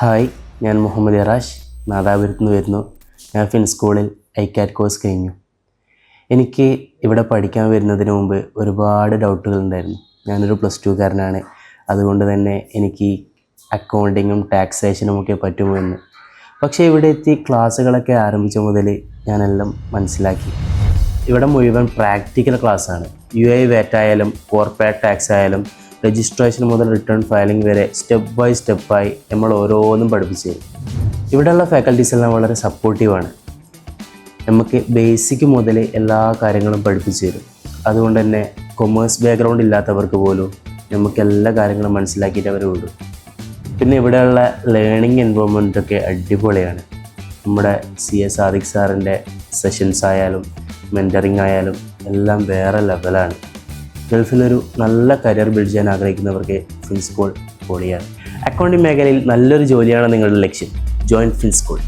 Hi, ഞാൻ മുഹമ്മദ് ഇറാഷ്, നാദാപുരത്ത് നിന്ന് വരുന്നു. ഞാൻ ഫിൻസ്കൂളിൽ ഐക്കാറ്റ് കോഴ്സ് കഴിഞ്ഞു. എനിക്ക് ഇവിടെ പഠിക്കാൻ വരുന്നതിന് മുമ്പ് ഒരുപാട് ഡൗട്ടുകളുണ്ടായിരുന്നു. ഞാനൊരു +2കാരനാണ്. അതുകൊണ്ട് തന്നെ എനിക്ക് അക്കൗണ്ടിങ്ങും ടാക്സേഷനും ഒക്കെ പറ്റുമോ എന്ന്. പക്ഷേ ഇവിടെ എത്തി ക്ലാസ്സുകളൊക്കെ ആരംഭിച്ച മുതൽ ഞാനെല്ലാം മനസ്സിലാക്കി. ഇവിടെ മുഴുവൻ പ്രാക്ടിക്കൽ ക്ലാസ്സാണ്. UAE VAT ആയാലും കോർപ്പറേറ്റ് ടാക്സ് ആയാലും രജിസ്ട്രേഷൻ മുതൽ റിട്ടേൺ ഫയലിംഗ് വരെ സ്റ്റെപ്പ് ബൈ സ്റ്റെപ്പായി നമ്മൾ ഓരോന്നും പഠിപ്പിച്ചു തരും. ഇവിടെയുള്ള ഫാക്കൽറ്റീസ് എല്ലാം വളരെ സപ്പോർട്ടീവാണ്. നമുക്ക് ബേസിക് മുതൽ എല്ലാ കാര്യങ്ങളും പഠിപ്പിച്ചു തരും. അതുകൊണ്ട് തന്നെ കൊമേഴ്സ് ബാക്ക്ഗ്രൗണ്ട് ഇല്ലാത്തവർക്ക് പോലും നമുക്ക് എല്ലാ കാര്യങ്ങളും മനസ്സിലാക്കിയിട്ട് അവർ വിടും. പിന്നെ ഇവിടെയുള്ള ലേണിംഗ് എൻവയോൺമെൻറ്റൊക്കെ അടിപൊളിയാണ്. നമ്മുടെ CS സാദിഖ് സാറിൻ്റെ സെഷൻസ് ആയാലും മെൻറ്ററിങ് ആയാലും എല്ലാം വേറെ ലെവലാണ്. ഗൾഫിലൊരു നല്ല കരിയർ ബിൽഡ് ചെയ്യാൻ ആഗ്രഹിക്കുന്നവർക്ക് ഫിൻസ്കൂൾ പൊളിയാണ്. അക്കൗണ്ടിംഗ് മേഖലയിൽ നല്ലൊരു ജോലിയാണ് നിങ്ങളുടെ ലക്ഷ്യം. ജോയിൻ ഫിൻസ്കൂൾ.